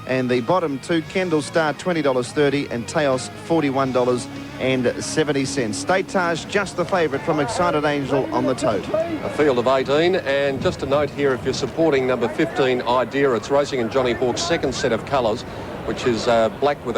And the bottom two, Kendall Star, $20.30, and Teos, $41.70. State Taj, just the favourite from Excited Angel on the tote. A field of 18, and just a note here, if you're supporting number 15, Idea, it's racing in Johnny Hawk's second set of colours, which is black with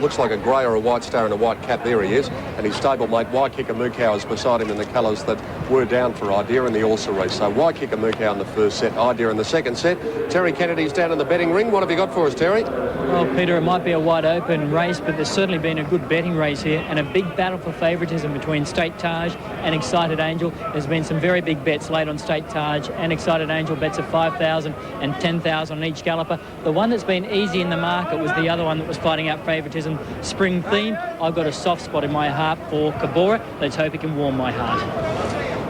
looks like a grey or a white star and a white cap. There he is, and his stablemate Waikika Mukau is beside him in the colours that were down for Idea in the Ulster race. So Waikika Mukau in the first set, Idea in the second set. Terry Kennedy's down in the betting ring. What have you got for us, Terry? Well, Peter, it might be a wide open race, but there's certainly been a good betting race here and a big battle for favouritism between State Taj and Excited Angel. There's been some very big bets laid on State Taj and Excited Angel, bets of 5,000 and 10,000 on each galloper. The one that's been easy in the market was the other one that was fighting out favouritism, Spring Theme. I've got a soft spot in my heart for Cabora. Let's hope he can warm my heart.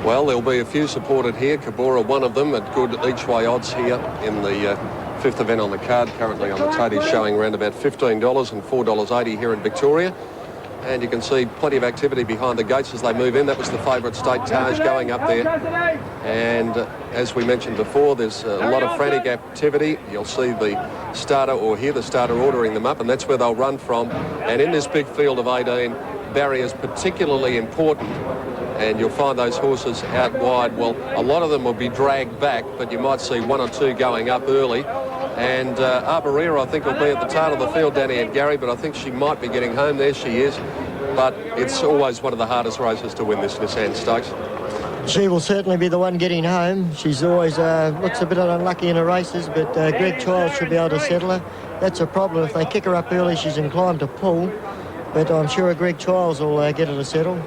Well, there'll be a few supported here. Cabora, one of them, at good each-way odds here in the fifth event on the card. Currently on the tote, he's showing around about $15 and $4.80 here in Victoria. And you can see plenty of activity behind the gates as they move in. That was the favourite State Taj going up there. And as we mentioned before, there's a lot of frantic activity. You'll see the starter or hear the starter ordering them up, and that's where they'll run from. And in this big field of 18, barriers particularly important. And you'll find those horses out wide. Well, a lot of them will be dragged back, but you might see one or two going up early. And Arborea, I think, will be at the tail of the field down here at Gary, but I think she might be getting home. There she is. But it's always one of the hardest races to win, this Nissan Stakes. She will certainly be the one getting home. She's always looks a bit unlucky in her races, but Greg Childs should be able to settle her. That's a problem. If they kick her up early, she's inclined to pull. But I'm sure Greg Childs will get her to settle.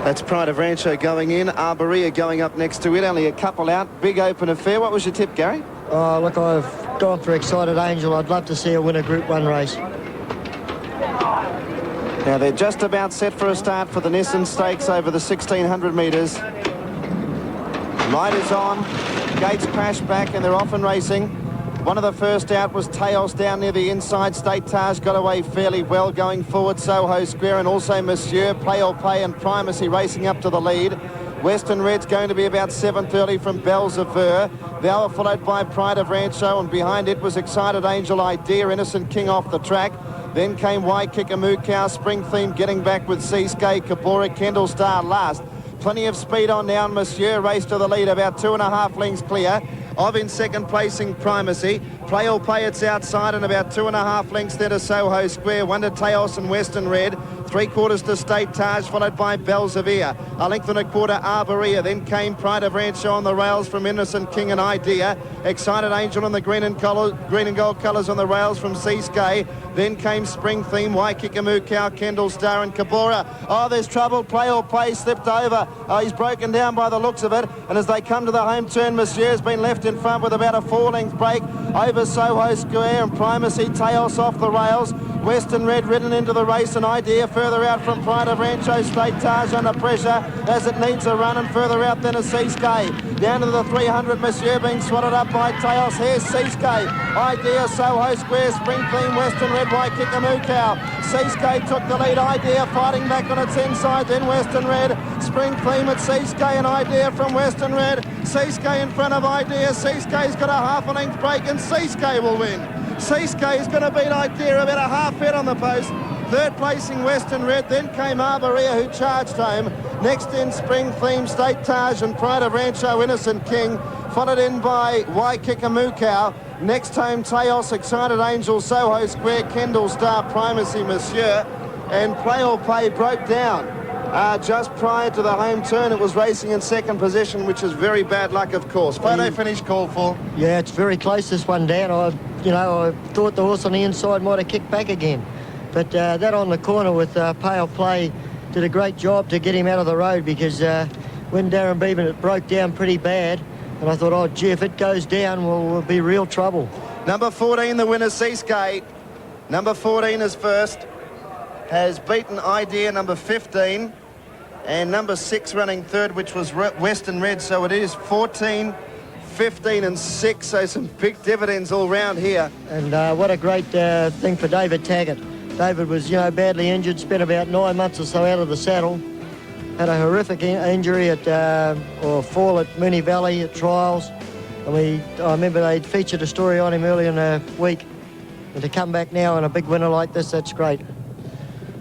That's Pride of Rancho going in. Arborea going up next to it. Only a couple out. Big open affair. What was your tip, Gary? Oh, look, I've gone for Excited Angel. I'd love to see her win a Group 1 race. Now they're just about set for a start for the Nissan Stakes over the 1,600 metres. Light is on. Gates crash back and they're off and racing. One of the first out was Teos down near the inside. State Taj got away fairly well going forward. Soho Square and also Monsieur, Play or Pay and Primacy racing up to the lead. Western Red's going to be about 7th early from Bells of Ver. They were followed by Pride of Rancho, and behind it was Excited Angel, Idea, Innocent King off the track. Then came Waikika Mukau, Spring Theme getting back with Seascay, Cabora, Kendall Star last. Plenty of speed on now, and Monsieur raced to the lead, about 2.5 lengths clear. Of in second placing Primacy. Play or Pay, it's outside, and about 2.5 lengths there to Soho Square. One to Teos and Western Red. 3/4 to State Taj, followed by Belzavir. A length and a quarter Arborea. Then came Pride of Rancho on the rails from Innocent King and Idea. Excited Angel in the green and gold colours on the rails from Seascay. Then came Spring Theme, Waikika Mukau, Kendall Star and Cabora. Oh, there's trouble. Play or Pay slipped over. Oh, he's broken down by the looks of it. And as they come to the home turn, Monsieur's been left in front with about a 4-length break over Soho Square, and Primacy, Teos off the rails. Western Red ridden into the race, and Idea further out from Pride of Rancho. State Taj under pressure as it needs a run, and further out than a Seascay. Down to the 300, Monsieur being swatted up by Teos. Here's Seascay. Idea, Soho Square, Spring Theme, Western Red, Waikika Mukau. Seascay took the lead. Idea fighting back on its inside, then Western Red. Spring Theme at Seascay and Idea from Western Red. Seascay in front of Idea. Seascay's got a 1/2 length break, and Seascay will win. Seascay is going to beat Idea about a 1/2 head on the post. Third placing Western Red, then came Arborea, who charged home. Next in Spring Theme, State Taj and Pride of Rancho, Innocent King, followed in by Waikika Mukau. Next home, Teos, Excited Angel, Soho Square, Kendall Star, Primacy, Monsieur, and Play or Pay broke down. Just prior to the home turn, it was racing in second position, which is very bad luck, of course. Photo finish called for. Yeah, it's very close, this one, Dan. I thought the horse on the inside might have kicked back again. But that on the corner with Pay or Play did a great job to get him out of the road, because when Darren Beeman, it broke down pretty bad. And I thought, oh, gee, if it goes down, we'll be real trouble. Number 14, the winner, Seascay. Number 14 is first. Has beaten Idea, number 15. And number 6 running third, which was Western Red. So it is 14, 15 and 6. So some big dividends all round here. And what a great thing for David Taggart. David was, badly injured, spent about 9 months or so out of the saddle. Had a horrific injury or fall at Moonee Valley at trials. I remember they'd featured a story on him earlier in the week. And to come back now in a big winner like this, that's great.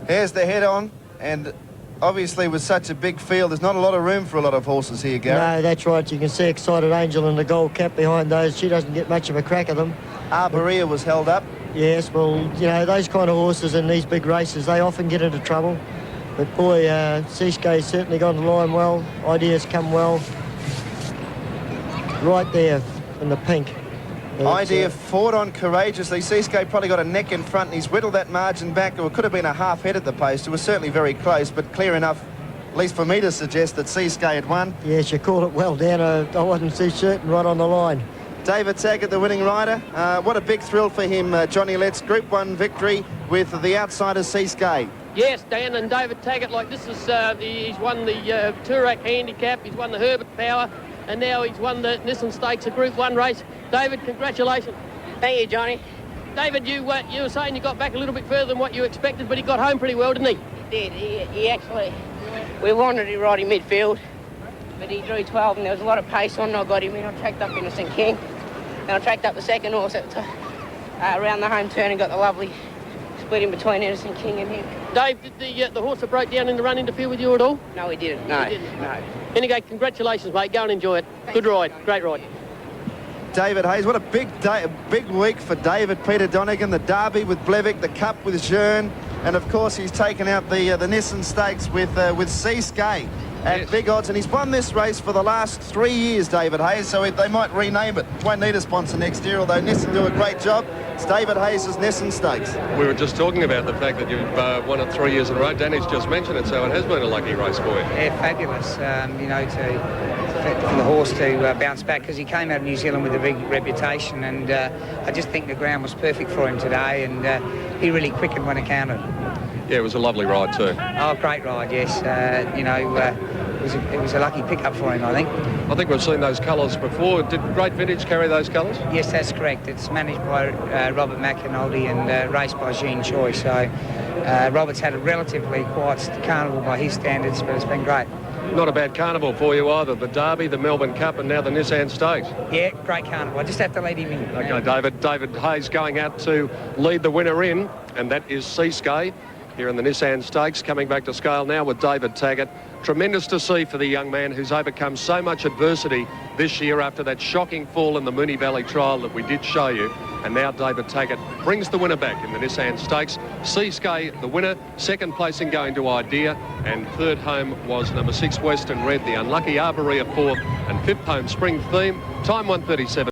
Here's the head on, and obviously with such a big field, there's not a lot of room for a lot of horses here, Gary. No, that's right. You can see Excited Angel in the gold cap behind those. She doesn't get much of a crack at them. Arborea was held up. Yes, well, you know, those kind of horses in these big races, they often get into trouble. But boy, Seascay's certainly gone the line well. Idea's come well. Right there in the pink. Idea fought on courageously. Seascay probably got a neck in front, and he's whittled that margin back. It could have been a half head at the post. It was certainly very close, but clear enough, at least for me to suggest that Seascay had won. Yes, you called it well, Dan. I wasn't too certain right on the line. David Taggart, the winning rider. What a big thrill for him, Johnny Letts. Group 1 victory with the outsider Seascay. Yes, Dan, and David Taggart, like this is, he's won the Toorak Handicap, he's won the Herbert Power, and now he's won the Nissan Stakes, a Group 1 race. David, congratulations. Thank you, Johnny. David, you were saying you got back a little bit further than what you expected, but he got home pretty well, didn't he? He did. He actually, we wanted to ride in midfield, but he drew 12 and there was a lot of pace on, and I got him in. I tracked up Innocent King, and I tracked up the second horse around the home turn and got the lovely split in between Innocent King and him. Dave, did the horse that broke down in the run interfere with you at all? No, he didn't. No, He didn't. no. Anyway, congratulations, mate. Go and enjoy it. Good ride. Great ride. David Hayes, what a big day, a big week for David. Peter Donegan, the Derby with Blevik, the Cup with Jearn, and of course he's taken out the Nissan Stakes with Seascay at big odds, and he's won this race for the last 3 years, David Hayes, so they might rename it. Won't need a sponsor next year, although Nissan do a great job. It's David Hayes' Nissan Stakes. We were just talking about the fact that you've won it 3 years in a row. Danny's just mentioned it, so it has been a lucky race for you. Yeah, fabulous, you know, for the horse to bounce back, because he came out of New Zealand with a big reputation, and I just think the ground was perfect for him today, and he really quickened when it counted. Yeah, it was a lovely ride too. Oh, great ride, yes. You know, it was a lucky pickup for him, I think. I think we've seen those colours before. Did Great Vintage carry those colours? Yes, that's correct. It's managed by Robert McAnulty and raced by Jean Choi, so Robert's had a relatively quiet carnival by his standards, but it's been great. Not a bad carnival for you either. The Derby, the Melbourne Cup, and now the Nissan Stakes. Yeah, great carnival. I just have to lead him in. Okay, David Hayes going out to lead the winner in, and that is Seascay here in the Nissan Stakes, coming back to scale now with David Taggart. Tremendous to see for the young man who's overcome so much adversity this year after that shocking fall in the Moonee Valley Trial that we did show you. And now David Taggart brings the winner back in the Nissan Stakes. Seascay, the winner, second placing going to Idea, and third home was number 6 Western Red, the unlucky Arborea fourth, and fifth home Spring Theme, time 1:37.